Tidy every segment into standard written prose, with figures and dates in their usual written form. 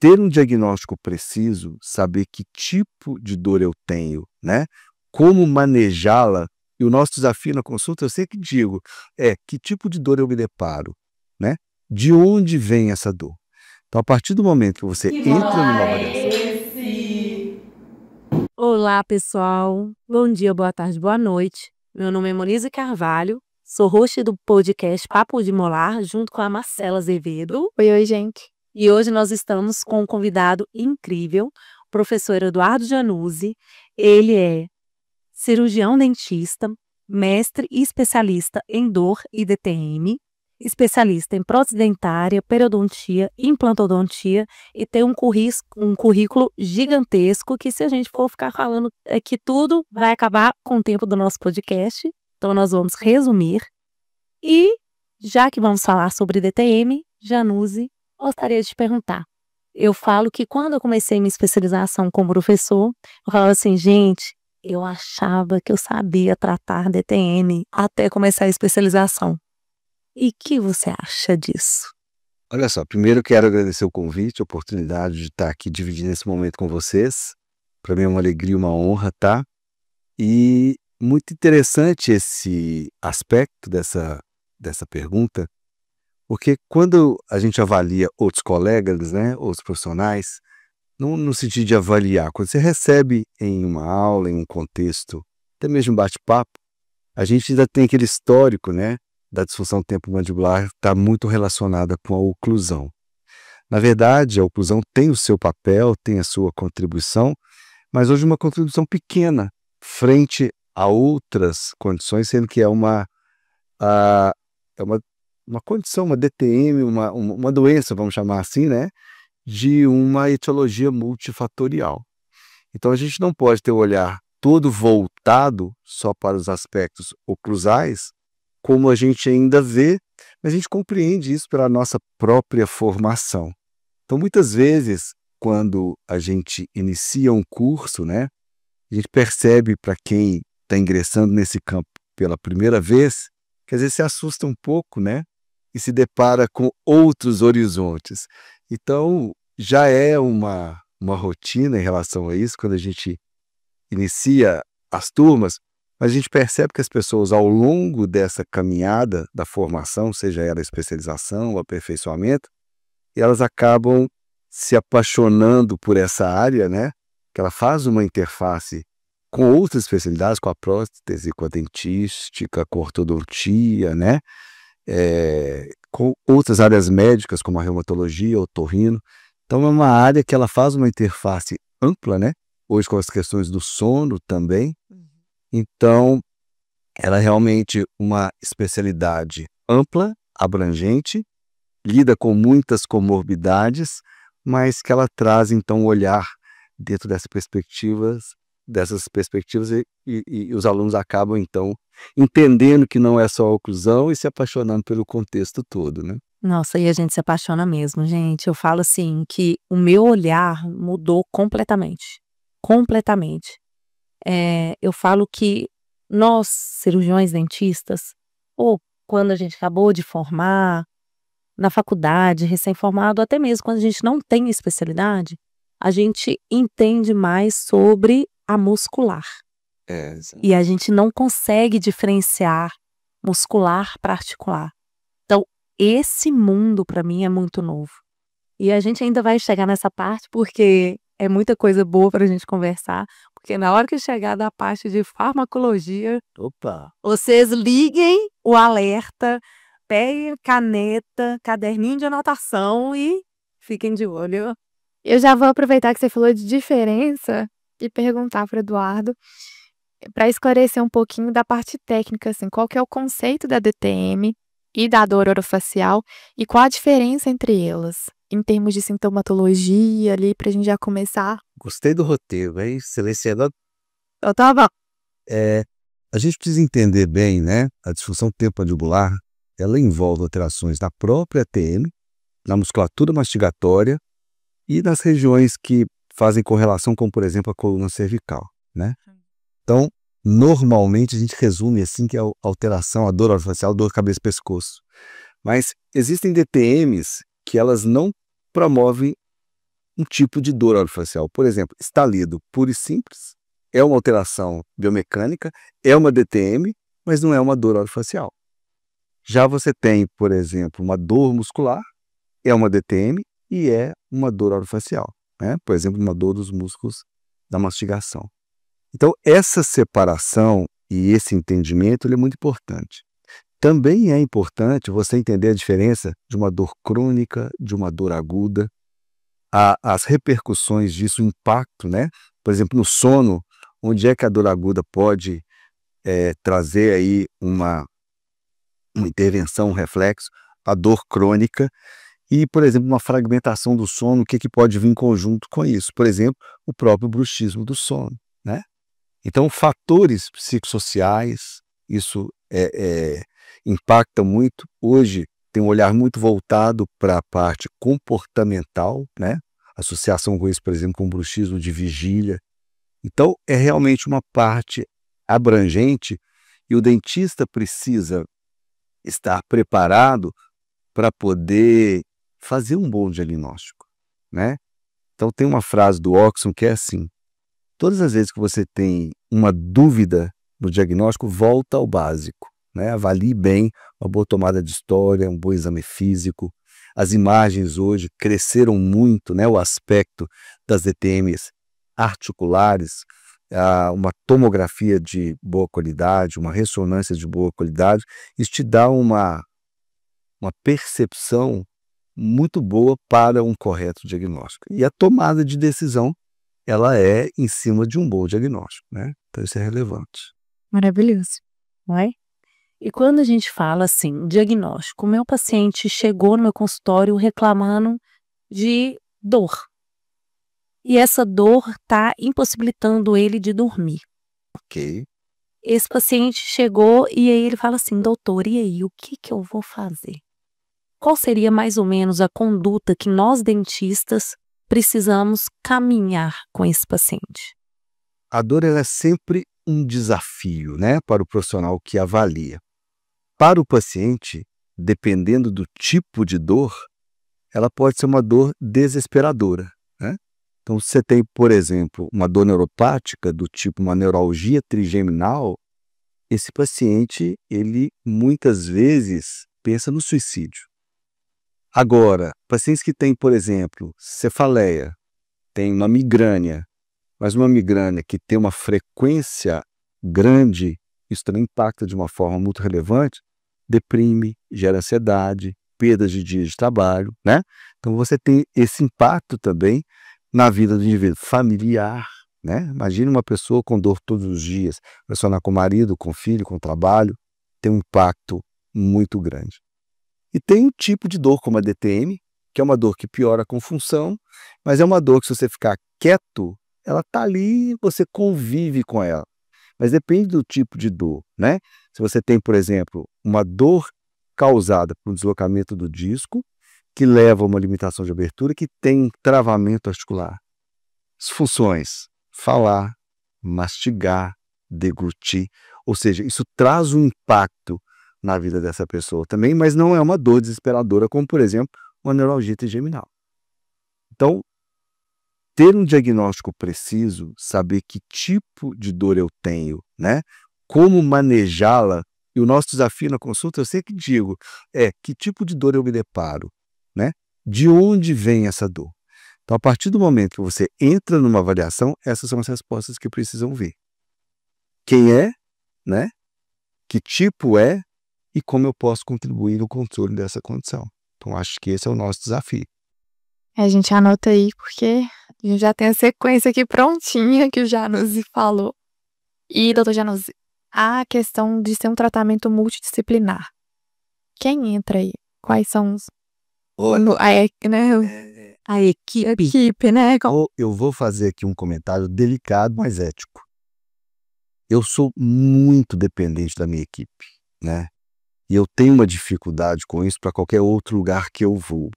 ter um diagnóstico preciso, saber que tipo de dor eu tenho, né? Como manejá-la. E o nosso desafio na consulta, eu sempre digo, é que tipo de dor eu me deparo, né? De onde vem essa dor? Então, a partir do momento que você Que entra numa volar avaliação... é esse? Olá, pessoal. Bom dia, boa tarde, boa noite. Meu nome é Monize Carvalho, sou host do podcast Papo de Molar, junto com a Marcela Azevedo. Oi, gente. E hoje nós estamos com um convidado incrível, o professor Eduardo Januzzi. Ele é cirurgião dentista, mestre e especialista em dor e DTM, especialista em prótese dentária, periodontia, implantodontia e tem um currículo gigantesco que, se a gente for ficar falando aqui tudo, vai acabar com o tempo do nosso podcast. Então nós vamos resumir. E já que vamos falar sobre DTM, Januzzi, gostaria de te perguntar. Eu falo que quando eu comecei minha especialização como professor, eu falava assim, gente, eu achava que eu sabia tratar DTM até começar a especialização. E o que você acha disso? Olha só, primeiro eu quero agradecer o convite, a oportunidade de estar aqui dividindo esse momento com vocês. Para mim é uma alegria, uma honra, tá? E muito interessante esse aspecto dessa pergunta, porque quando a gente avalia outros colegas, né, outros profissionais, no sentido de avaliar, quando você recebe em uma aula, em um contexto, até mesmo um bate-papo, a gente ainda tem aquele histórico, né, da disfunção temporomandibular está muito relacionada com a oclusão. Na verdade, a oclusão tem o seu papel, tem a sua contribuição, mas hoje uma contribuição pequena frente a outras condições, sendo que é uma condição, uma DTM, uma doença, vamos chamar assim, né, de uma etiologia multifatorial. Então a gente não pode ter o olhar todo voltado só para os aspectos oclusais, como a gente ainda vê, mas a gente compreende isso pela nossa própria formação. Então, muitas vezes, quando a gente inicia um curso, né, a gente percebe, para quem está ingressando nesse campo pela primeira vez, que às vezes se assusta um pouco, né, e se depara com outros horizontes. Então, já é uma rotina em relação a isso, quando a gente inicia as turmas, mas a gente percebe que as pessoas, ao longo dessa caminhada da formação, seja ela a especialização, o aperfeiçoamento, elas acabam se apaixonando por essa área, né? Que ela faz uma interface com outras especialidades, com a prótese, com a dentística, com a ortodontia, né? Com outras áreas médicas, como a reumatologia, o otorrino. Então, é uma área que ela faz uma interface ampla, né? Hoje com as questões do sono também. Então, ela é realmente uma especialidade ampla, abrangente, lida com muitas comorbidades, mas que ela traz, então, um olhar dentro dessas perspectivas e os alunos acabam, então, entendendo que não é só a oclusão e se apaixonando pelo contexto todo, né? Nossa, e a gente se apaixona mesmo, gente. Eu falo assim, que o meu olhar mudou completamente. Completamente. Eu falo que nós, cirurgiões dentistas, ou quando a gente acabou de formar, na faculdade, recém-formado, até mesmo quando a gente não tem especialidade, a gente entende mais sobre a muscular. E a gente não consegue diferenciar muscular para articular. Então, esse mundo, para mim, é muito novo. E a gente ainda vai chegar nessa parte, porque é muita coisa boa para a gente conversar, porque na hora que chegar da parte de farmacologia, vocês liguem o alerta, peguem caneta, caderninho de anotação e fiquem de olho. Eu já vou aproveitar que você falou de diferença e perguntar para o Eduardo, para esclarecer um pouquinho da parte técnica, assim, qual que é o conceito da DTM e da dor orofacial e qual a diferença entre elas, em termos de sintomatologia ali, para a gente já começar. Gostei do roteiro, hein? Silenciando. Então tá bom. A gente precisa entender bem, né? A disfunção temporomandibular, ela envolve alterações na própria TM, na musculatura mastigatória e nas regiões que fazem correlação com, por exemplo, a coluna cervical, né? Então, normalmente a gente resume assim que é a alteração, a dor orofacial, dor cabeça-pescoço. Mas existem DTMs que elas não promovem um tipo de dor orofacial. Por exemplo, estalido puro e simples, é uma alteração biomecânica, é uma DTM, mas não é uma dor orofacial. Já você tem, por exemplo, uma dor muscular, é uma DTM e é uma dor orofacial, né? Por exemplo, uma dor dos músculos da mastigação. Então, essa separação e esse entendimento ele é muito importante. Também é importante você entender a diferença de uma dor crônica, de uma dor aguda, as repercussões disso, o impacto, né? Por exemplo, no sono, onde é que a dor aguda pode trazer aí uma intervenção, um reflexo, a dor crônica e, por exemplo, uma fragmentação do sono, o que pode vir em conjunto com isso? Por exemplo, o próprio bruxismo do sono, né? Então, fatores psicossociais, isso impacta muito. Hoje tem um olhar muito voltado para a parte comportamental, né? Associação com isso, por exemplo, com o bruxismo de vigília. Então, é realmente uma parte abrangente e o dentista precisa estar preparado para poder fazer um bom diagnóstico, né? Então, tem uma frase do Oxon que é assim: todas as vezes que você tem uma dúvida no diagnóstico, volta ao básico, né? Avalie bem uma boa tomada de história, um bom exame físico. As imagens hoje cresceram muito, né? O aspecto das DTMs articulares, uma tomografia de boa qualidade, uma ressonância de boa qualidade, isso te dá uma percepção muito boa para um correto diagnóstico. E a tomada de decisão, ela é em cima de um bom diagnóstico, né? Então isso é relevante. Maravilhoso. Não é? E quando a gente fala assim, diagnóstico, o meu paciente chegou no meu consultório reclamando de dor. E essa dor está impossibilitando ele de dormir. Ok. Esse paciente chegou e aí ele fala assim: doutor, e aí, o que eu vou fazer? Qual seria mais ou menos a conduta que nós dentistas precisamos caminhar com esse paciente? A dor ela é sempre um desafio, né, para o profissional que avalia. Para o paciente, dependendo do tipo de dor, ela pode ser uma dor desesperadora, né? Então, se você tem, por exemplo, uma dor neuropática do tipo uma neuralgia trigeminal, esse paciente, ele muitas vezes pensa no suicídio. Agora, pacientes que têm, por exemplo, cefaleia, tem uma migrânia, mas uma migrânia que tem uma frequência grande, isso também impacta de uma forma muito relevante, deprime, gera ansiedade, perdas de dias de trabalho, né? Então você tem esse impacto também na vida do indivíduo familiar, né? Imagine uma pessoa com dor todos os dias, relacionar com o marido, com o filho, com o trabalho, tem um impacto muito grande. E tem um tipo de dor como a DTM, que é uma dor que piora com função, mas é uma dor que se você ficar quieto, ela está ali, você convive com ela. Mas depende do tipo de dor, né? Se você tem, por exemplo, uma dor causada por um deslocamento do disco, que leva a uma limitação de abertura, que tem um travamento articular. As funções: falar, mastigar, deglutir, ou seja, isso traz um impacto na vida dessa pessoa também, mas não é uma dor desesperadora, como, por exemplo, uma neuralgia trigeminal. Então, ter um diagnóstico preciso, saber que tipo de dor eu tenho, né? Como manejá-la, e o nosso desafio na consulta, eu sempre digo, que tipo de dor eu me deparo, né? De onde vem essa dor? Então, a partir do momento que você entra numa avaliação, essas são as respostas que precisam vir. Quem é, né? Que tipo é e como eu posso contribuir no controle dessa condição. Então, acho que esse é o nosso desafio. A gente anota aí, porque a gente já tem a sequência aqui prontinha que o Januzzi falou. E, doutor Januzzi, a questão de ser um tratamento multidisciplinar. Quem entra aí? Quais são os... A equipe, né? Eu vou fazer aqui um comentário delicado, mas ético. Eu sou muito dependente da minha equipe, né? E eu tenho uma dificuldade com isso para qualquer outro lugar que eu vou.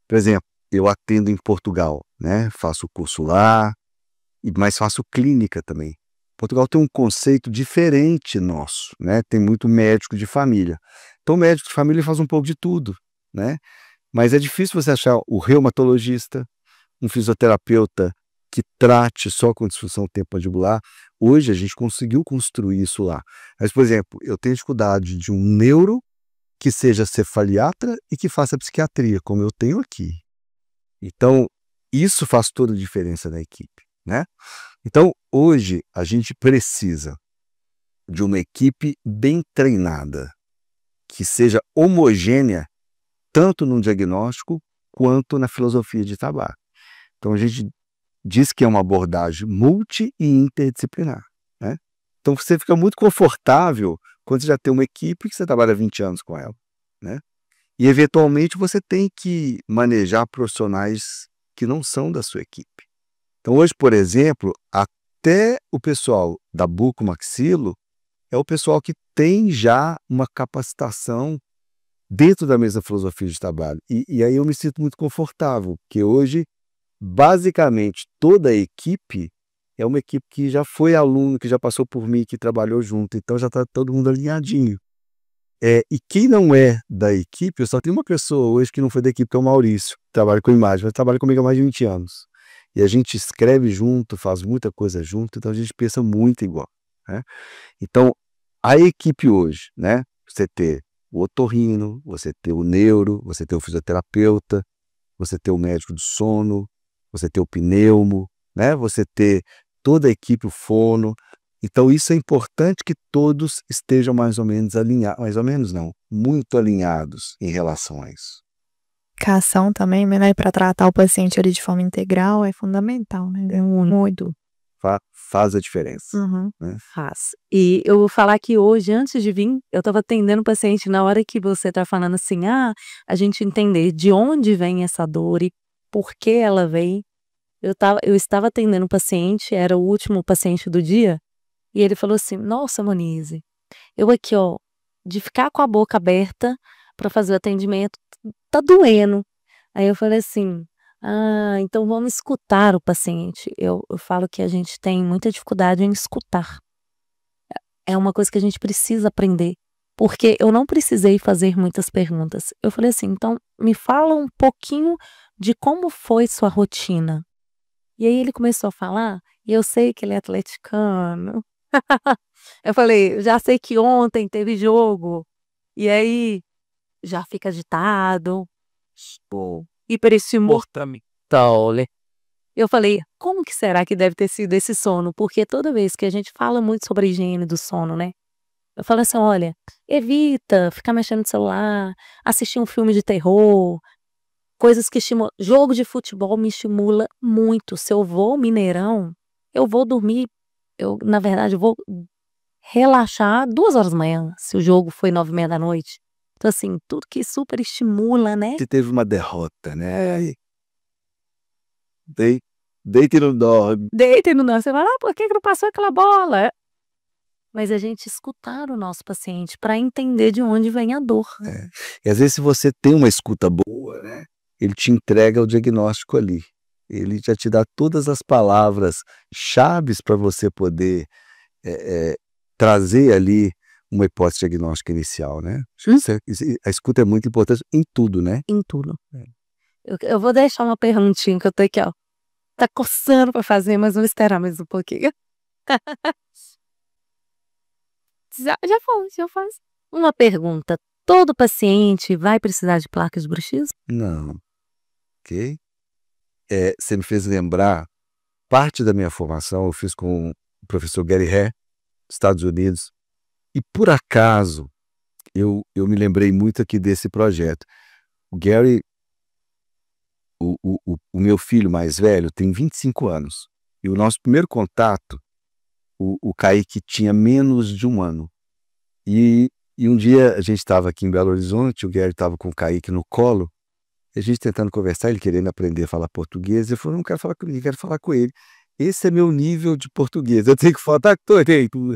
Por exemplo, eu atendo em Portugal, né? Faço curso lá, mas faço clínica também. Portugal tem um conceito diferente nosso, né? Tem muito médico de família. Então, o médico de família faz um pouco de tudo, né? Mas é difícil você achar o reumatologista, um fisioterapeuta que trate só com disfunção temporomandibular. Hoje a gente conseguiu construir isso lá. Mas, por exemplo, eu tenho dificuldade de um neuro que seja cefaliatra e que faça psiquiatria, como eu tenho aqui. Então, isso faz toda a diferença na equipe, né? Então, hoje a gente precisa de uma equipe bem treinada, que seja homogênea, tanto no diagnóstico quanto na filosofia de trabalho. Então, a gente diz que é uma abordagem multi e interdisciplinar, né? Então, você fica muito confortável quando você já tem uma equipe que você trabalha 20 anos com ela, né? E, eventualmente, você tem que manejar profissionais que não são da sua equipe. Então, hoje, por exemplo, até o pessoal da bucomaxilo é o pessoal que tem já uma capacitação dentro da mesma filosofia de trabalho. E aí eu me sinto muito confortável, porque hoje, basicamente, toda a equipe é uma equipe que já foi aluno, que já passou por mim, que trabalhou junto, então já está todo mundo alinhadinho. E quem não é da equipe, eu só tenho uma pessoa hoje que não foi da equipe, que é o Maurício, que trabalha com imagem, mas trabalha comigo há mais de 20 anos. E a gente escreve junto, faz muita coisa junto, então a gente pensa muito igual, né? Então, a equipe hoje, né? Você ter o otorrino, você ter o neuro, você ter o fisioterapeuta, você ter o médico do sono, você ter o pneumo, né? Você ter toda a equipe, o fono. Então, isso é importante que todos estejam mais ou menos alinhados, mais ou menos não, muito alinhados em relação a isso. Comunicação também, né, para tratar o paciente ali de forma integral é fundamental, né? É muito. Faz a diferença. Uhum. Né? Faz. E eu vou falar que hoje, antes de vir, eu estava atendendo o paciente na hora que você está falando assim, a gente entender de onde vem essa dor e por que ela vem. Eu estava atendendo o paciente, era o último paciente do dia, e ele falou assim, nossa, Monize, eu aqui, ó, de ficar com a boca aberta para fazer o atendimento, tá doendo. Aí eu falei assim, então vamos escutar o paciente. Eu falo que a gente tem muita dificuldade em escutar. É uma coisa que a gente precisa aprender, porque eu não precisei fazer muitas perguntas. Eu falei assim, então me fala um pouquinho de como foi sua rotina. E aí ele começou a falar, e eu sei que ele é atleticano. Eu falei, já sei que ontem teve jogo, e aí já fica agitado, hiperestimulamento, né? Eu falei, como que será que deve ter sido esse sono? Porque toda vez que a gente fala muito sobre a higiene do sono, né? Eu falo assim, olha, evita ficar mexendo no celular, assistir um filme de terror, coisas que estimulam. Jogo de futebol me estimula muito. Se eu vou ao Mineirão, eu vou dormir, na verdade, eu vou relaxar 2 horas da manhã, se o jogo foi 9h30 da noite. Então, assim, tudo que super estimula, né? Se teve uma derrota, né? Deita e não dorme. Deita e não dorme. Você fala, por que não passou aquela bola? Mas a gente escutar o nosso paciente para entender de onde vem a dor. E às vezes, se você tem uma escuta boa, né? Ele te entrega o diagnóstico ali. Ele já te dá todas as palavras chaves para você poder trazer ali uma hipótese diagnóstica inicial, né? A escuta é muito importante em tudo, né? Em tudo. Eu vou deixar uma perguntinha que eu tô aqui, ó. Tá coçando para fazer, mas vou esperar mais um pouquinho. Já faz. Uma pergunta. Todo paciente vai precisar de placas de bruxismo? Não. Ok? Você me fez lembrar, parte da minha formação eu fiz com o professor Gary Hare, dos Estados Unidos, e por acaso eu me lembrei muito aqui desse projeto. O Gary, o meu filho mais velho, tem 25 anos, e o nosso primeiro contato, o Kaique tinha menos de 1 ano. E um dia a gente estava aqui em Belo Horizonte, o Gary estava com o Kaique no colo, a gente tentando conversar, ele querendo aprender a falar português, ele falou, não quero falar com ele, quero falar com ele. Esse é meu nível de português, eu tenho que falar, tá, tô dentro.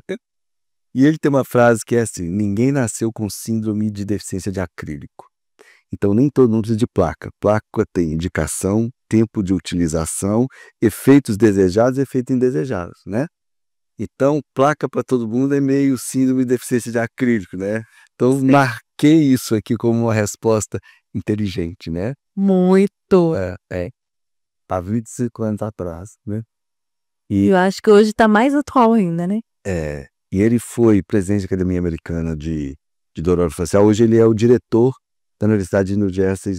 E ele tem uma frase que é assim, ninguém nasceu com síndrome de deficiência de acrílico. Então nem todo mundo precisa de placa. Placa tem indicação, tempo de utilização, efeitos desejados e efeitos indesejados, né? Então, placa para todo mundo é meio síndrome de deficiência de acrílico, né? Então, marquei isso aqui como uma resposta inteligente, né? Muito. há 25 anos atrás, né? Eu acho que hoje está mais atual ainda, né? E ele foi presidente da Academia Americana de Dor Orofacial. Hoje ele é o diretor da Universidade de New Jersey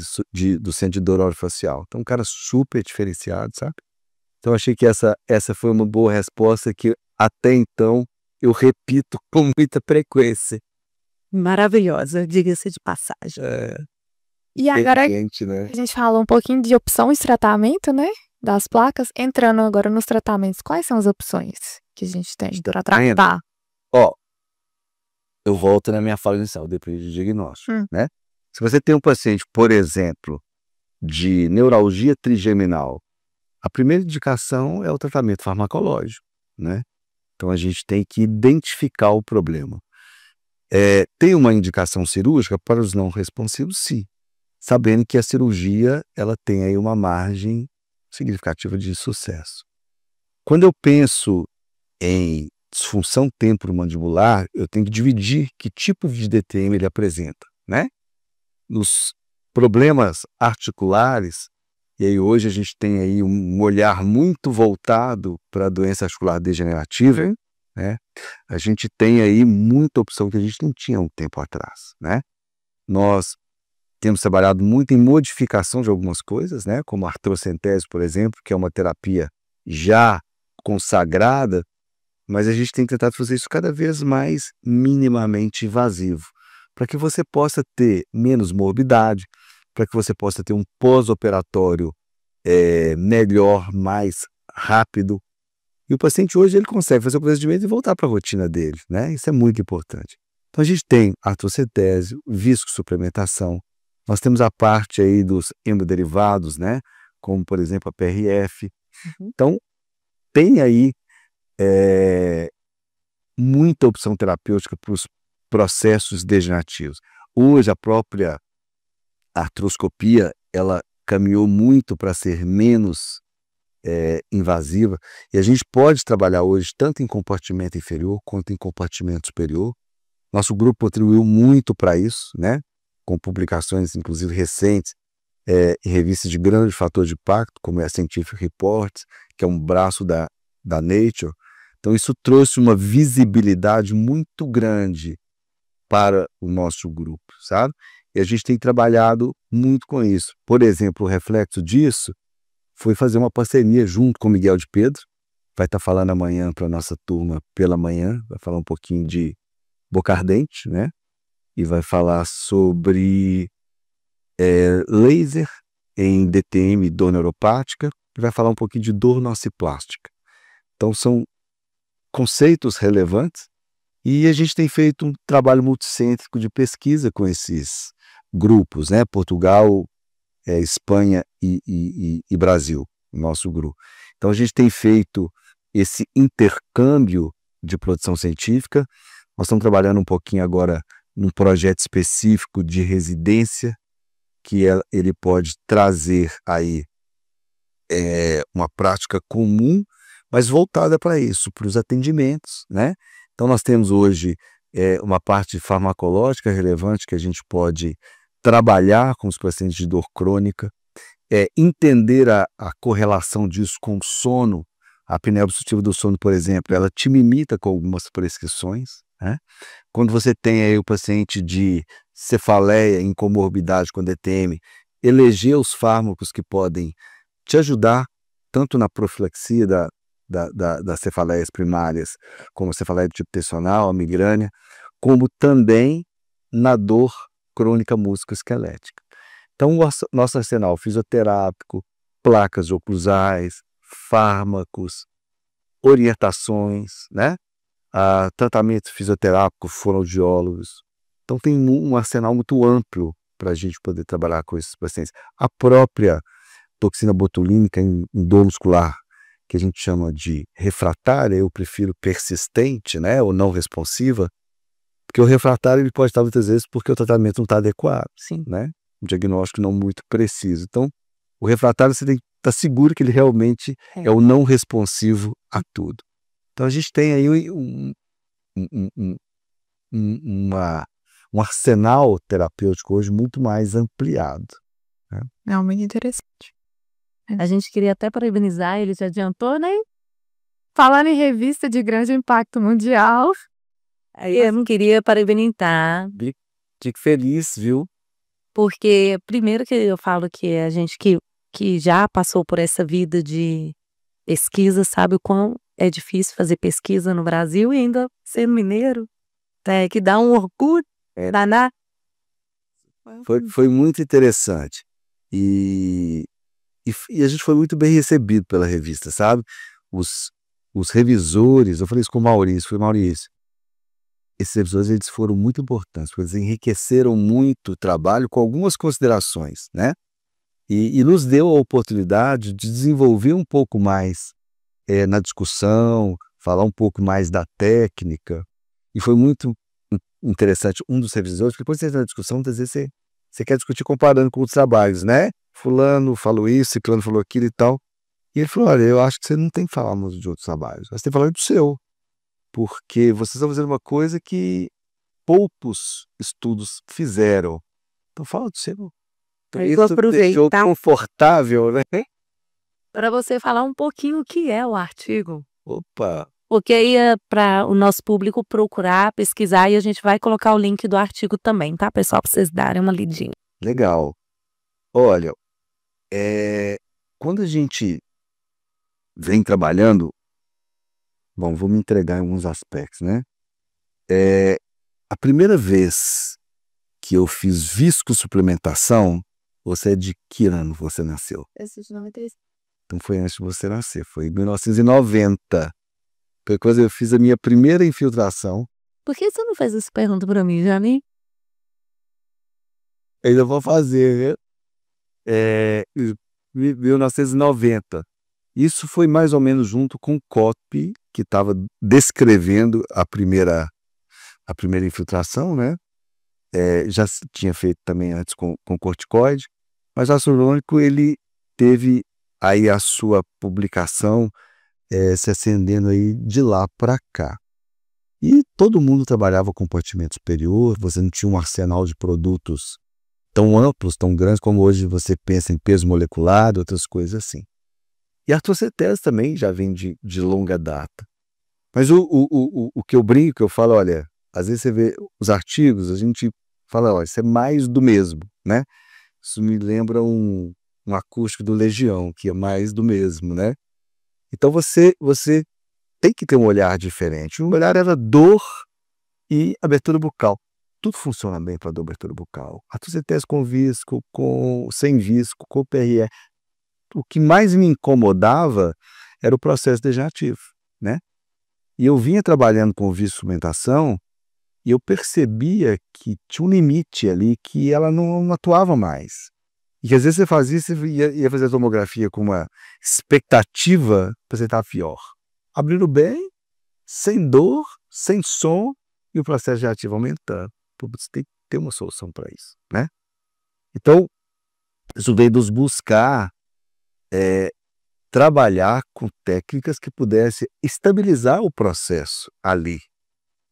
do Centro de Dor Orofacial. Então, um cara super diferenciado, sabe? Então, achei que essa foi uma boa resposta que até então eu repito com muita frequência. Maravilhosa, diga-se de passagem. E agora Gente, né? a gente falou um pouquinho de opções de tratamento, né? Das placas. Entrando agora nos tratamentos, quais são as opções que a gente tem para tratar? Ó, eu volto na minha fala inicial, depois de diagnóstico, né? Se você tem um paciente, por exemplo, de neuralgia trigeminal, a primeira indicação é o tratamento farmacológico, né? Então a gente tem que identificar o problema. Tem uma indicação cirúrgica para os não responsivos, sim, sabendo que a cirurgia ela tem aí uma margem significativa de sucesso. Quando eu penso em disfunção temporomandibular, eu tenho que dividir que tipo de DTM ele apresenta, né? Nos problemas articulares, e aí hoje a gente tem aí um olhar muito voltado para a doença articular degenerativa, né? A gente tem aí muita opção que a gente não tinha um tempo atrás, né? Nós temos trabalhado muito em modificação de algumas coisas, né? Como a artrocentese, por exemplo, que é uma terapia já consagrada, mas a gente tem tentado fazer isso cada vez mais minimamente invasivo, para que você possa ter menos morbidade, para que você possa ter um pós-operatório melhor, mais rápido. E o paciente hoje ele consegue fazer o procedimento e voltar para a rotina dele, né? Isso é muito importante. Então a gente tem artrocentese, viscosuplementação, nós temos a parte aí dos hemoderivados, né? Como por exemplo a PRF. Então tem aí muita opção terapêutica para os processos degenerativos. Hoje a própria artroscopia ela caminhou muito para ser menos invasiva, e a gente pode trabalhar hoje tanto em compartimento inferior quanto em compartimento superior. Nosso grupo contribuiu muito para isso, né? Com publicações inclusive recentes em revistas de grande fator de impacto, como é a Scientific Reports, que é um braço da Nature. Então isso trouxe uma visibilidade muito grande para o nosso grupo, sabe? E a gente tem trabalhado muito com isso. Por exemplo, o reflexo disso foi fazer uma parceria junto com o Miguel de Pedro, vai estar falando amanhã para a nossa turma pela manhã, vai falar um pouquinho de boca ardente, né? E vai falar sobre laser em DTM, dor neuropática, e vai falar um pouquinho de dor nociplástica. Então são conceitos relevantes e a gente tem feito um trabalho multicêntrico de pesquisa com esses grupos, né? Portugal, Espanha e Brasil, nosso grupo. Então a gente tem feito esse intercâmbio de produção científica. Nós estamos trabalhando um pouquinho agora num projeto específico de residência, que ele pode trazer aí uma prática comum, mas voltada para isso, para os atendimentos, né? Então nós temos hoje uma parte farmacológica relevante que a gente pode trabalhar com os pacientes de dor crônica, entender a correlação disso com o sono. A apneia obstrutiva do sono, por exemplo, ela te limita com algumas prescrições, né? Quando você tem aí o paciente de cefaleia em comorbidade com DTM, eleger os fármacos que podem te ajudar tanto na profilaxia das cefaleias primárias, como a cefaleia do tipo tensional, a migrânia, como também na dor crônica musculoesquelética. Então, o nosso arsenal fisioterápico, placas oclusais, fármacos, orientações, né? Tratamento fisioterápico, fonoaudiólogos. Então, tem um arsenal muito amplo para a gente poder trabalhar com esses pacientes. A própria toxina botulínica em dor muscular, que a gente chama de refratária, eu prefiro persistente, né? Ou não responsiva, porque o refratário ele pode estar muitas vezes porque o tratamento não está adequado, Sim. né? Um diagnóstico não muito preciso. Então, o refratário você tem que estar seguro que ele realmente é o não responsivo a tudo. Então, a gente tem aí um arsenal terapêutico hoje muito mais ampliado, né? É muito interessante. A gente queria até parabenizar, ele já adiantou, né? Falando em revista de grande impacto mundial. Aí eu queria parabenizar, Fico feliz, viu? porque primeiro que eu falo que a gente que já passou por essa vida de pesquisa sabe o quão é difícil fazer pesquisa no Brasil e ainda sendo mineiro, que dá um orgulho danado. Foi muito interessante. E a gente foi muito bem recebido pela revista, sabe? Os revisores, eu falei isso com o Maurício. Esses revisores eles foram muito importantes, porque eles enriqueceram muito o trabalho com algumas considerações, né? E nos deu a oportunidade de desenvolver um pouco mais na discussão, falar um pouco mais da técnica. E foi muito interessante um dos revisores, porque depois você entra na discussão, muitas vezes você quer discutir comparando com os trabalhos, né? Fulano falou isso, ciclano falou aquilo e tal. E ele falou, olha, eu acho que você não tem que falar muito de outros trabalhos, você tem que falar do seu. Porque vocês estão fazendo uma coisa que poucos estudos fizeram. Então fala do seu. Então, Eu vou isso deixou aproveitar confortável, né? para você falar um pouquinho o que é o artigo. Opa! Porque aí é para o nosso público procurar, pesquisar e a gente vai colocar o link do artigo também, tá, pessoal? Para vocês darem uma lidinha. Legal. Olha, quando a gente vem trabalhando, bom, vou me entregar em alguns aspectos, né? A primeira vez que eu fiz viscosuplementação, você é de que ano você nasceu? Esse de 96. Então foi antes de você nascer, foi em 1990. Foi quando eu fiz a minha primeira infiltração. Por que você não fez essa pergunta para mim, Jani? Ainda vou fazer, né? 1990. Isso foi mais ou menos junto com o COP, que estava descrevendo a primeira infiltração, né? Já tinha feito também antes com corticoide, mas o ácido hialurônico ele teve aí a sua publicação se acendendo aí de lá para cá. E todo mundo trabalhava com compartimento superior, você não tinha um arsenal de produtos tão amplos, tão grandes como hoje você pensa em peso molecular, outras coisas assim. E a artrocetese também já vem de longa data. Mas o que eu brinco, que eu falo, olha, às vezes você vê os artigos, a gente fala, olha, isso é mais do mesmo, né? Isso me lembra um acústico do Legião, que é mais do mesmo, né? Então você tem que ter um olhar diferente. O olhar era dor e abertura bucal. Tudo funciona bem para dor e abertura bucal. Artrocetese com visco, sem visco, com PRE. O que mais me incomodava era o processo degenerativo, né? E eu vinha trabalhando com viscosuplementação e eu percebia que tinha um limite ali, que ela não atuava mais. E que às vezes você fazia, você ia fazer a tomografia com uma expectativa para você estar pior. Abrindo bem, sem dor, sem som e o processo degenerativo aumentando. Você tem que ter uma solução para isso, né? Então, isso veio nos buscar trabalhar com técnicas que pudessem estabilizar o processo ali.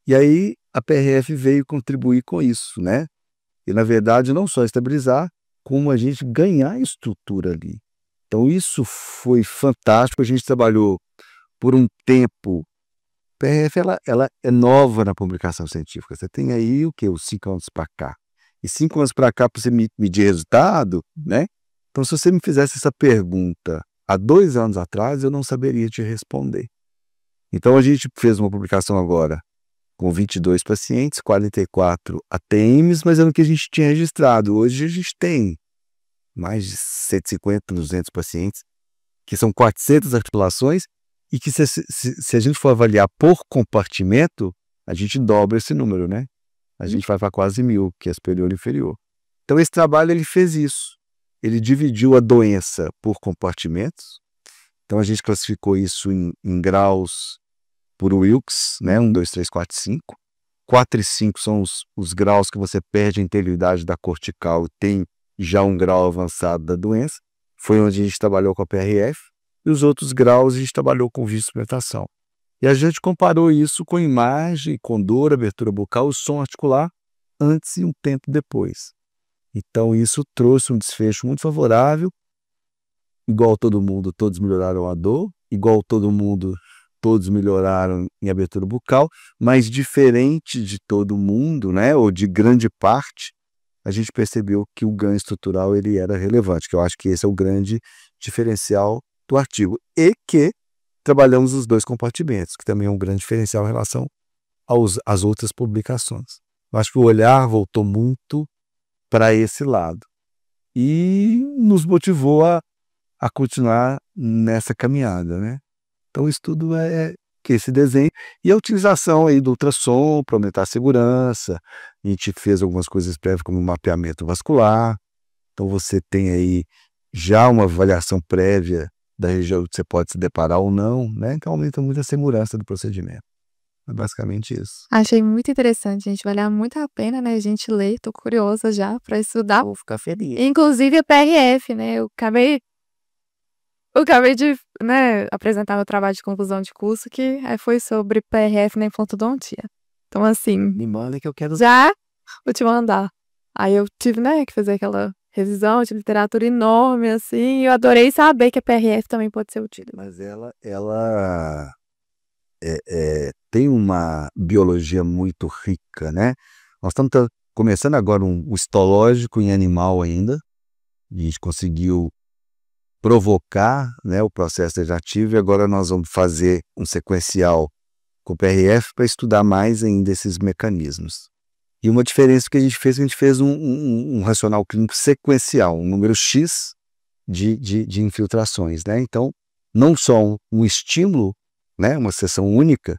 E aí a PRF veio contribuir com isso, né? E na verdade não só estabilizar, como a gente ganhar estrutura ali. Então isso foi fantástico, a gente trabalhou por um tempo. A PRF ela é nova na publicação científica, você tem aí o que? Os 5 anos para cá. E 5 anos para cá, para você medir resultado, né? Então se você me fizesse essa pergunta há 2 anos atrás, eu não saberia te responder. Então a gente fez uma publicação agora com 22 pacientes, 44 ATMs, mas era o que a gente tinha registrado. Hoje a gente tem mais de 150, 200 pacientes, que são 400 articulações, e que se a gente for avaliar por compartimento, a gente dobra esse número, né? A gente vai para quase 1.000, que é superior e inferior. Então esse trabalho ele fez isso. Ele dividiu a doença por compartimentos. Então a gente classificou isso em graus por Wilks, né? 1, 2, 3, 4, 5. 4 e 5 são os graus que você perde a integridade da cortical e tem já um grau avançado da doença. Foi onde a gente trabalhou com a PRF. E os outros graus a gente trabalhou com viscosuplementação. E a gente comparou isso com imagem, com dor, abertura bucal, o som articular, antes e um tempo depois. Então isso trouxe um desfecho muito favorável. igual todo mundo, todos melhoraram a dor, igual todo mundo, todos melhoraram em abertura bucal, mas diferente de todo mundo, né, ou de grande parte, a gente percebeu que o ganho estrutural ele era relevante, que eu acho que esse é o grande diferencial do artigo. E que trabalhamos os dois compartimentos, que também é um grande diferencial em relação às outras publicações. Eu acho que o olhar voltou muito para esse lado e nos motivou a continuar nessa caminhada, né? Então o estudo é que esse desenho e a utilização aí do ultrassom para aumentar a segurança. A gente fez algumas coisas prévias como mapeamento vascular. Então você tem aí já uma avaliação prévia da região que você pode se deparar ou não, né? Então aumenta muito a segurança do procedimento. É basicamente isso. Achei muito interessante, gente. Vale muito a pena, né, a gente ler. Tô curiosa já para estudar. Vou ficar feliz. Inclusive a PRF, né? Eu acabei de, né, apresentar meu trabalho de conclusão de curso, que foi sobre PRF na implantodontia. Então, assim, Me manda que eu quero. já vou te mandar. Aí eu tive, né, que fazer aquela revisão de literatura enorme, assim, e eu adorei saber que a PRF também pode ser útil. Mas ela tem uma biologia muito rica, né? Nós estamos começando agora um histológico em animal ainda, e a gente conseguiu provocar, né, o processo degenerativo, e agora nós vamos fazer um sequencial com PRF para estudar mais ainda esses mecanismos. E uma diferença que a gente fez um racional clínico sequencial, um número X de infiltrações, né? Então, não só um estímulo, né, uma sessão única,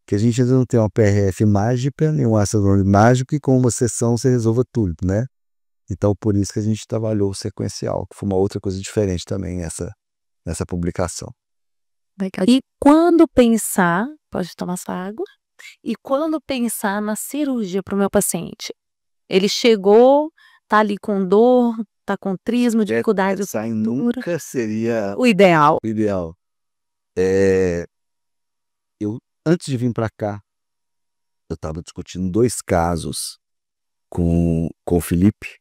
que a gente ainda não tem uma PRF mágica, nem um ácido hialurônico mágico, e com uma sessão você resolva tudo, né? Então, por isso que a gente trabalhou o sequencial, que foi uma outra coisa diferente também nessa publicação. E quando pensar, pode tomar sua água, e quando pensar na cirurgia para o meu paciente, ele chegou, tá ali com dor, tá com trismo, dificuldade de Pensar em nunca seria o ideal. o ideal. Eu, antes de vir para cá, eu estava discutindo 2 casos com o Felipe.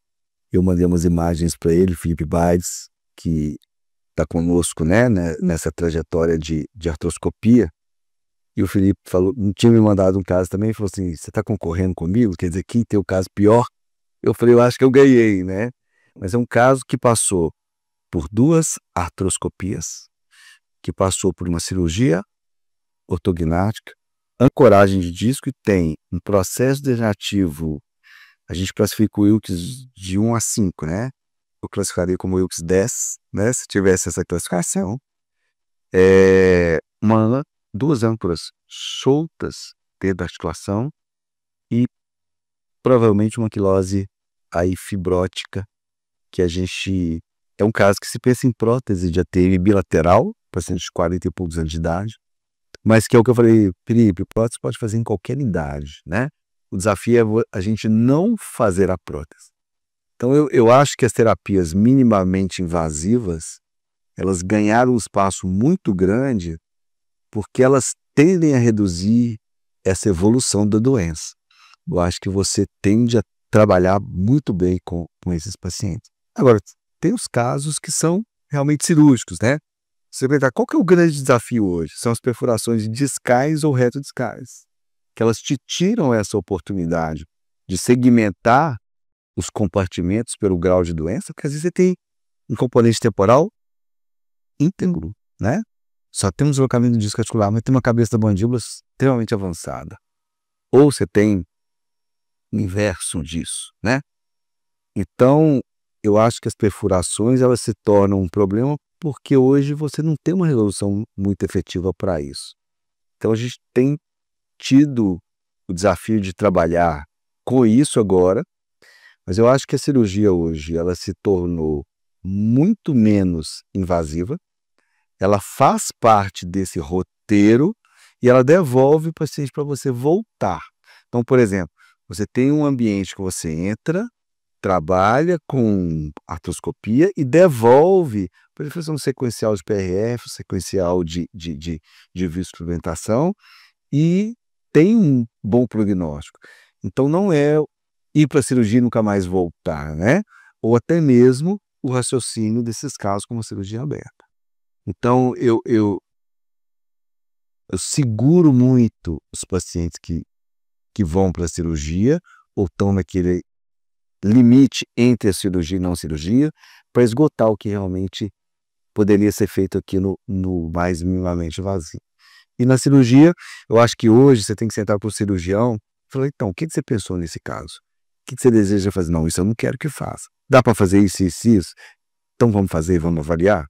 Eu mandei umas imagens para ele, Felipe Baides, que está conosco, né, nessa trajetória de artroscopia. E o Felipe falou, não tinha me mandado um caso também, falou assim, você está concorrendo comigo? Quer dizer, quem tem o caso pior? Eu falei, eu acho que eu ganhei, né? Mas é um caso que passou por 2 artroscopias, que passou por uma cirurgia ortognática, ancoragem de disco, e tem um processo degenerativo. A gente classifica o Wilks de 1 a 5, né? Eu classificaria como Wilks 10, né? Se tivesse essa classificação. 2 âncoras soltas dentro da articulação e provavelmente uma quilose aí fibrótica, que a gente... É um caso que se pensa em prótese de ATM bilateral, paciente de 40 e poucos anos de idade, mas que é o que eu falei, Felipe, prótese pode fazer em qualquer idade, né? O desafio é a gente não fazer a prótese. Então eu acho que as terapias minimamente invasivas, elas ganharam um espaço muito grande porque elas tendem a reduzir essa evolução da doença. Eu acho que você tende a trabalhar muito bem com esses pacientes. Agora, tem os casos que são realmente cirúrgicos, né? Você perguntar, qual que é o grande desafio hoje? São as perfurações discais ou retrodiscais, que elas te tiram essa oportunidade de segmentar os compartimentos pelo grau de doença, porque às vezes você tem um componente temporal íntegro, né? Só tem um deslocamento do disco articular, mas tem uma cabeça da mandíbula extremamente avançada. Ou você tem o inverso disso, né? Então, eu acho que as perfurações, elas se tornam um problema porque hoje você não tem uma resolução muito efetiva para isso. Então, a gente tem tido o desafio de trabalhar com isso agora, mas eu acho que a cirurgia hoje, ela se tornou muito menos invasiva, ela faz parte desse roteiro e ela devolve o paciente para você voltar. Então, por exemplo, você tem um ambiente que você entra, trabalha com artroscopia e devolve para ele fazer um sequencial de PRF, sequencial de viscoinstrumentação, e tem um bom prognóstico. Então não é ir para a cirurgia e nunca mais voltar, né? Ou até mesmo o raciocínio desses casos com uma cirurgia aberta. Então, eu seguro muito os pacientes que vão para a cirurgia ou estão naquele limite entre a cirurgia e não cirurgia, para esgotar o que realmente poderia ser feito aqui no mais minimamente vazio. E na cirurgia, eu acho que hoje você tem que sentar com o cirurgião e falar, então, o que você pensou nesse caso? O que você deseja fazer? Não, isso eu não quero que faça. Dá para fazer isso, isso, isso? Então vamos fazer, vamos avaliar?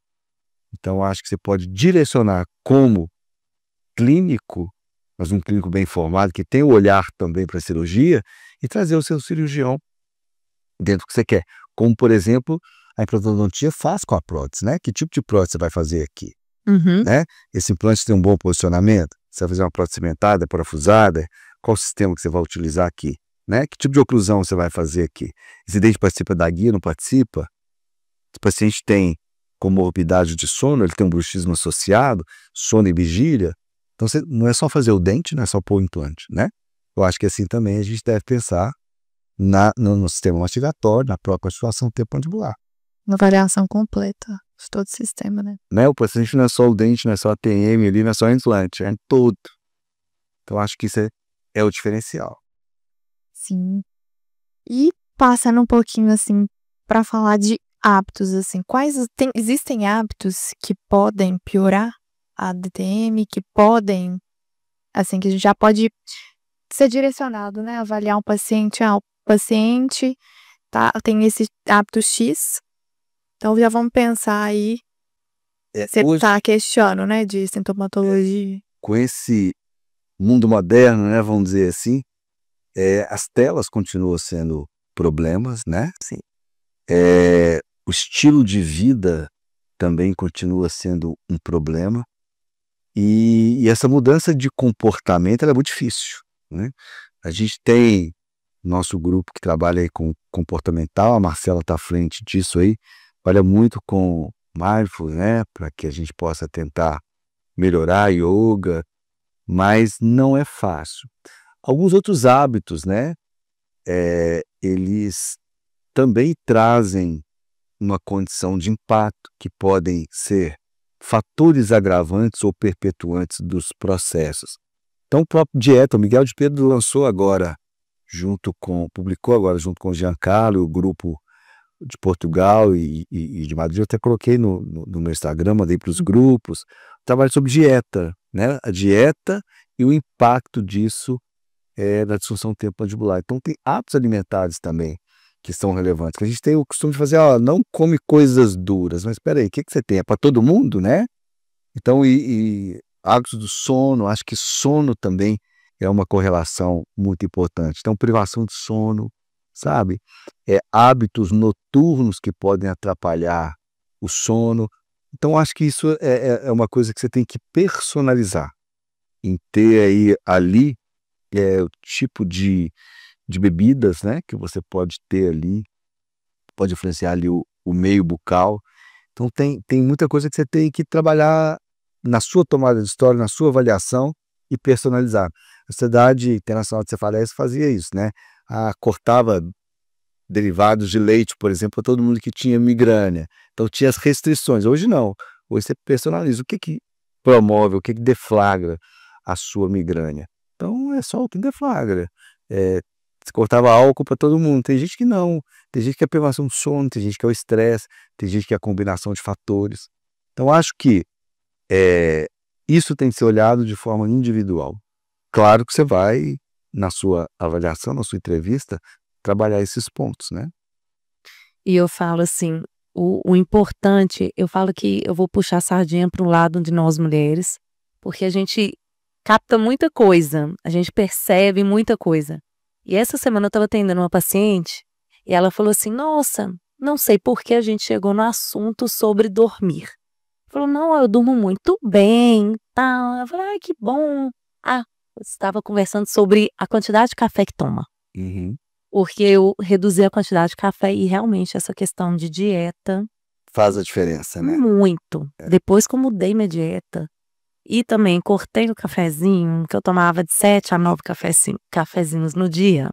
Então, eu acho que você pode direcionar como clínico, mas um clínico bem formado, que tem o olhar também para a cirurgia, e trazer o seu cirurgião dentro do que você quer. Como, por exemplo, a implantodontia faz com a prótese, né? Que tipo de prótese você vai fazer aqui? Né? Esse implante tem um bom posicionamento? Você vai fazer uma prótese cimentada, parafusada? Qual o sistema que você vai utilizar aqui? Né? Que tipo de oclusão você vai fazer aqui? Esse dente participa da guia, não participa? Se o paciente tem comorbidade de sono, ele tem um bruxismo associado, sono e vigília, então não é só fazer o dente, não é só pôr o implante, né? Eu acho que assim também a gente deve pensar no sistema mastigatório, na própria situação temporomandibular. Uma variação completa de todo o sistema, né? O paciente não é só o dente, não é só a TM ali, não é só o implante, é todo. Então acho que isso é o diferencial. Sim. E passando um pouquinho assim para falar de hábitos, assim, existem hábitos que podem piorar a DTM, que podem, assim, que a gente já pode ser direcionado, né? Avaliar um paciente, o paciente tem esse hábito X, então já vamos pensar aí, você está questionando, né, de sintomatologia. Com esse mundo moderno, né, vamos dizer assim, as telas continuam sendo problemas, né? Sim. O estilo de vida também continua sendo um problema. E essa mudança de comportamento ela é muito difícil, né? A gente tem nosso grupo que trabalha aí com comportamental, a Marcela está à frente disso aí, trabalha muito com mindfulness, né? Para que a gente possa tentar melhorar yoga, mas não é fácil. Alguns outros hábitos, né? Eles também trazem uma condição de impacto que podem ser fatores agravantes ou perpetuantes dos processos. Então, o próprio dieta, o Miguel de Pedro publicou agora junto com o Giancarlo, o grupo de Portugal e de Madrid, eu até coloquei no meu Instagram, mandei para os grupos, trabalho sobre dieta, né? A dieta e o impacto disso na disfunção temporomandibular. Então, tem hábitos alimentares também que são relevantes, que a gente tem o costume de fazer, não come coisas duras, mas espera aí, o que você tem? É para todo mundo, né? Então, e hábitos do sono, acho que sono também é uma correlação muito importante. Então, privação de sono, sabe? Hábitos noturnos que podem atrapalhar o sono. Então, acho que isso é uma coisa que você tem que personalizar, em ter aí ali o tipo de bebidas, né, que você pode ter ali, pode influenciar ali o meio bucal. Então tem muita coisa que você tem que trabalhar na sua tomada de história, na sua avaliação e personalizar. A Sociedade Internacional de Cefaleia fazia isso, né? Cortava derivados de leite, por exemplo, para todo mundo que tinha migrânia. Então tinha as restrições. Hoje não. Hoje você personaliza. O que promove, o que deflagra a sua migrânia? Então é só o que deflagra. Você cortava álcool para todo mundo. Tem gente que não. Tem gente que é privação de sono, tem gente que é o estresse, tem gente que é a combinação de fatores. Então, acho que isso tem que ser olhado de forma individual. Claro que você vai, na sua avaliação, na sua entrevista, trabalhar esses pontos, né? E eu falo assim, o importante, eu falo que eu vou puxar a sardinha para o lado de nós mulheres, porque a gente capta muita coisa, a gente percebe muita coisa. E essa semana eu estava atendendo uma paciente e ela falou assim, nossa, não sei por que a gente chegou no assunto sobre dormir. Falou, não, eu durmo muito bem, tá. Eu falei, ai, que bom. Eu estava conversando sobre a quantidade de café que toma. Porque eu reduzi a quantidade de café e realmente essa questão de dieta faz a diferença, né? Muito. Depois que eu mudei minha dieta e também cortei o cafezinho, que eu tomava de 7 a 9 cafezinhos no dia,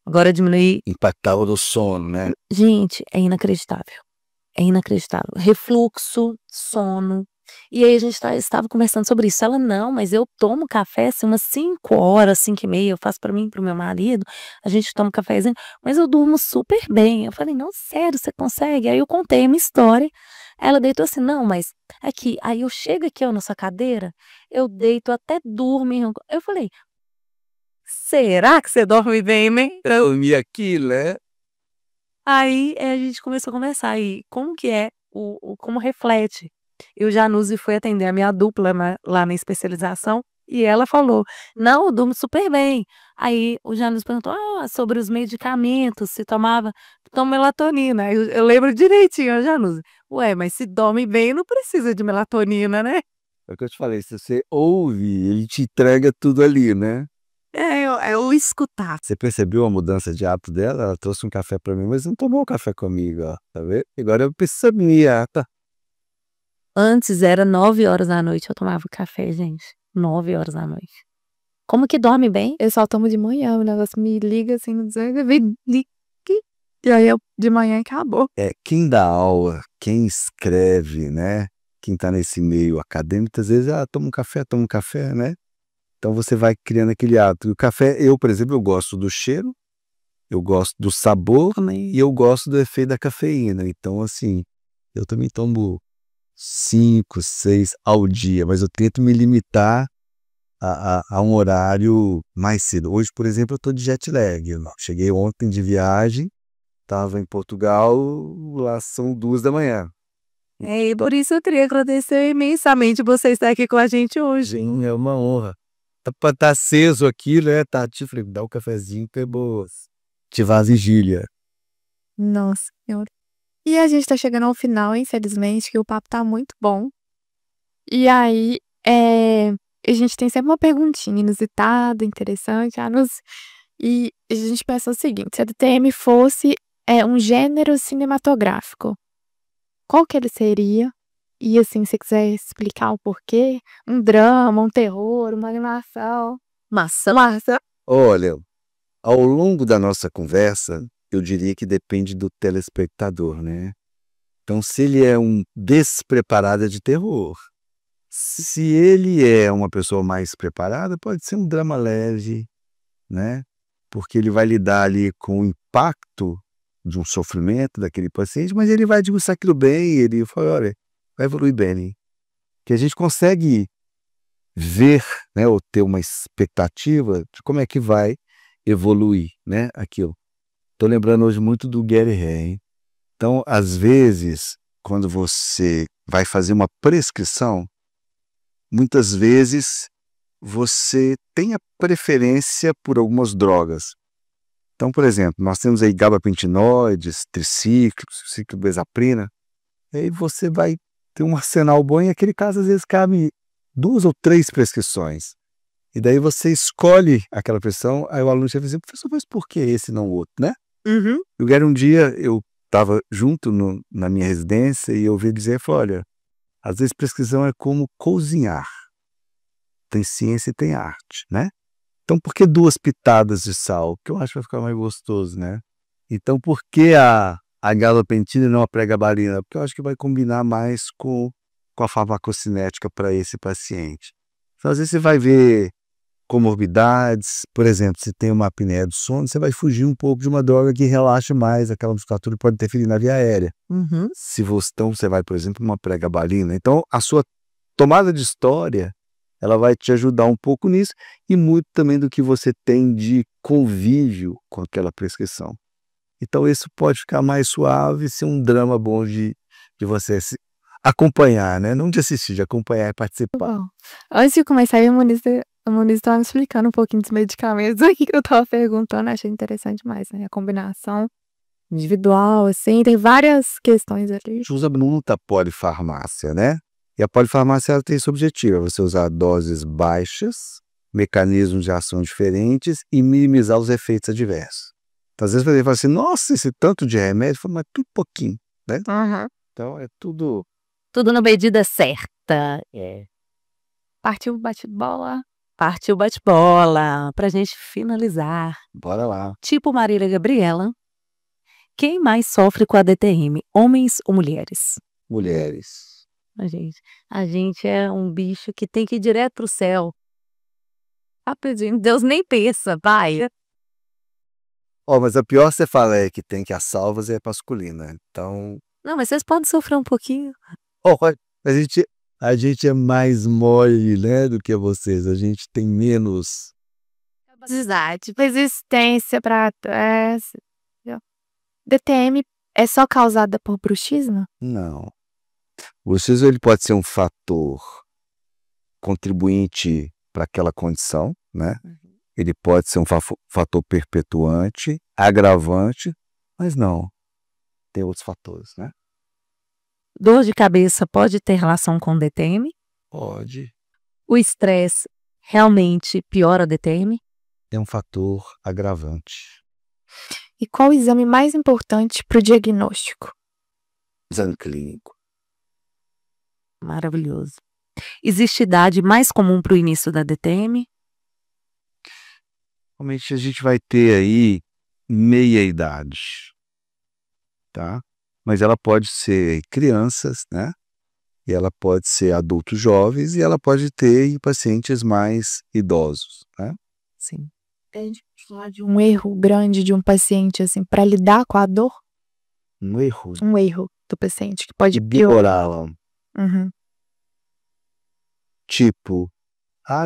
agora eu diminuí. Impactava no sono, né? Gente, é inacreditável. É inacreditável. Refluxo, sono. E aí a gente estava conversando sobre isso. Ela, não, mas eu tomo café assim, umas 5 horas, 5h30, eu faço pra mim e pro meu marido, a gente toma um cafezinho, mas eu durmo super bem. Eu falei, não, sério, você consegue? Aí eu contei a minha história. Ela deitou assim, não, mas aqui, aí eu chego aqui ó, nessa cadeira, eu deito até dormir. Eu falei, será que você dorme bem, né? Dormir aqui, né? Aí a gente começou a conversar, e como que é, como reflete. E o Januse foi atender a minha dupla lá na especialização, e ela falou, não, eu durmo super bem. Aí o Januse perguntou, sobre os medicamentos, se toma melatonina. Aí eu lembro direitinho, Januse, ué, mas se dorme bem, não precisa de melatonina, né? É o que eu te falei, se você ouve, ele te entrega tudo ali, né? É o escutar. Você percebeu a mudança de hábito dela? Ela trouxe um café pra mim, mas não tomou café comigo, ó, tá vendo? Agora eu preciso minha, tá? Antes era 9 horas da noite eu tomava café, gente. 9 horas da noite. Como que dorme bem? Eu só tomo de manhã, o negócio me liga assim no desenho, e aí eu de manhã acabou. Quem dá aula, quem escreve, né? Quem tá nesse meio acadêmico, às vezes, toma um café, né? Então você vai criando aquele hábito. O café, eu, por exemplo, eu gosto do cheiro, eu gosto do sabor, né? E eu gosto do efeito da cafeína. Então, assim, eu também tomo 5, 6 ao dia, mas eu tento me limitar a um horário mais cedo. Hoje, por exemplo, eu tô de jet lag. Eu cheguei ontem de viagem, tava em Portugal, lá são 2 da manhã. E por isso eu queria agradecer imensamente você estar aqui com a gente hoje. Sim, é uma honra. Pra estar aceso aqui, né? Tá, falei, dá um cafezinho que é boa. Ativar a vigília. Nossa senhora. E a gente tá chegando ao final, infelizmente, que o papo tá muito bom. E aí, a gente tem sempre uma perguntinha inusitada, interessante, e a gente pensa o seguinte: se a DTM fosse um gênero cinematográfico, qual que ele seria? E assim, se você quiser explicar o porquê, um drama, um terror, uma animação. Massa. Olha, ao longo da nossa conversa, eu diria que depende do telespectador, né? Então, se ele é um despreparado, é de terror. Se ele é uma pessoa mais preparada, pode ser um drama leve, né? Porque ele vai lidar ali com o impacto de um sofrimento daquele paciente, mas ele vai degustar aquilo bem, ele fala, olha, vai evoluir bem, hein? Que a gente consegue ver, né, ou ter uma expectativa de como é que vai evoluir, né, aquilo. Tô lembrando hoje muito do Gary Hay. Então, às vezes, quando você vai fazer uma prescrição, muitas vezes você tem a preferência por algumas drogas. Então, por exemplo, nós temos aí gabapentinoides, tricíclicos, ciclobenzaprina, e aí você vai ter um arsenal bom, e naquele caso, às vezes, cabe 2 ou 3 prescrições. E daí você escolhe aquela prescrição, aí o aluno chega e diz, professor, mas por que esse e não o outro, né? Uhum. Eu quero um dia, eu estava junto na minha residência e eu ouvi dizer, olha, às vezes prescrição é como cozinhar. Tem ciência e tem arte, né? Então, por que 2 pitadas de sal? Que eu acho que vai ficar mais gostoso, né? Então, por que a gabapentina e não a pregabalina? Porque eu acho que vai combinar mais com a farmacocinética para esse paciente. Então, às vezes você vai ver comorbidades, por exemplo, se tem uma apneia do sono, você vai fugir um pouco de uma droga que relaxa mais aquela musculatura e pode interferir na via aérea. Uhum. Se você, então, você vai, por exemplo, uma pregabalina. Então, a sua tomada de história, ela vai te ajudar um pouco nisso e muito também do que você tem de convívio com aquela prescrição. Então, isso pode ficar mais suave, ser um drama bom de você acompanhar, né? Não de assistir, de acompanhar e participar. Bom, antes de começar, a Moniz estava me explicando um pouquinho dos medicamentos aqui que eu estava perguntando, achei interessante demais, né? A combinação individual, assim, tem várias questões ali. A gente usa muita polifarmácia, né? E a polifarmácia ela tem esse objetivo, você usar doses baixas, mecanismos de ação diferentes e minimizar os efeitos adversos. Então, às vezes você fala assim, nossa, esse tanto de remédio, mas tudo pouquinho, né? Uhum. Então, é tudo na medida certa. Partiu o bate-bola. Partiu bate-bola, pra gente finalizar. Bora lá. Tipo Marília Gabriela, quem mais sofre com a DTM? Homens ou mulheres? Mulheres. A gente é um bicho que tem que ir direto pro céu. Rapidinho, Deus nem pensa, vai. Mas a pior você fala é que tem que as salvas é masculina. Então, Não, mas vocês podem sofrer um pouquinho. a gente é mais mole, né, do que vocês. A gente tem menos. Capacidade, resistência para DTM é só causada por bruxismo? Não. O bruxismo ele pode ser um fator contribuinte para aquela condição, né? Ele pode ser um fator perpetuante, agravante, mas não. Tem outros fatores, né? Dor de cabeça pode ter relação com DTM? Pode. O estresse realmente piora a DTM? É um fator agravante. E qual o exame mais importante para o diagnóstico? Exame clínico. Maravilhoso. Existe idade mais comum para o início da DTM? Realmente a gente vai ter aí meia idade, tá? Mas ela pode ser crianças, né? E ela pode ser adultos jovens e ela pode ter em pacientes mais idosos, né? Sim. A gente pode falar de um erro grande de um paciente, assim, para lidar com a dor? Um erro. Um erro do paciente que pode piorar. Ignorá-la. Uhum. Tipo,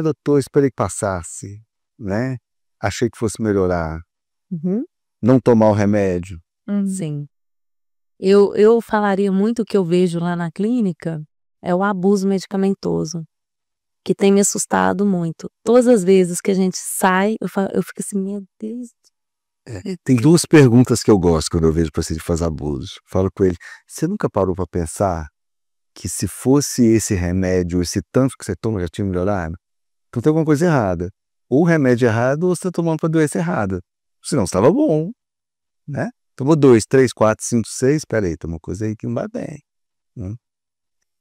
doutor, esperei que passasse, né? Achei que fosse melhorar. Não tomar o remédio. Sim. Eu falaria muito o que eu vejo lá na clínica é o abuso medicamentoso, que tem me assustado muito. Todas as vezes que a gente sai, eu fico assim, meu Deus. Tem duas perguntas que eu gosto quando eu vejo o paciente fazer abuso. Falo com ele, você nunca parou para pensar que se fosse esse remédio, esse tanto que você toma já tinha melhorado? Então tem alguma coisa errada. Ou o remédio errado ou você está tomando para a doença errada. Senão estava bom, né? Tomou 2, 3, 4, 5, 6, peraí, tem uma coisa aí que não vai bem.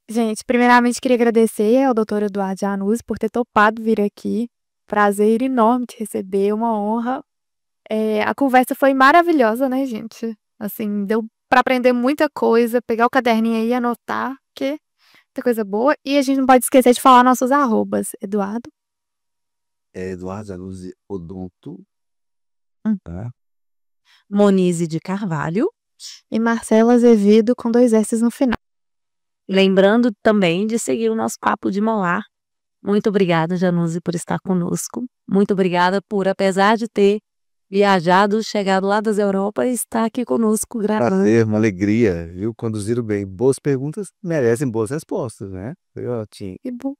Gente, primeiramente queria agradecer ao Dr. Eduardo Januzzi por ter topado vir aqui. Prazer enorme te receber, uma honra. A conversa foi maravilhosa, né, gente? Assim, deu para aprender muita coisa, pegar o caderninho aí e anotar, que muita coisa boa. E a gente não pode esquecer de falar nossos arrobas. Eduardo? Eduardo Januzzi Odonto. Tá? Monize de Carvalho. E Marcela Azevedo com 2 S's no final. Lembrando também de seguir o nosso Papo de Molar. Muito obrigada, Januzzi, por estar conosco. Muito obrigada por, apesar de ter viajado, chegado lá das Europa, estar aqui conosco gravando. Prazer, uma alegria, viu? Conduziram bem. Boas perguntas merecem boas respostas, né? Foi ótimo. Que bom.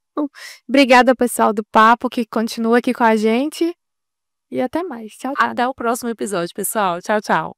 Obrigada, pessoal do Papo, que continua aqui com a gente. E até mais. Tchau, tchau. Até o próximo episódio, pessoal. Tchau, tchau.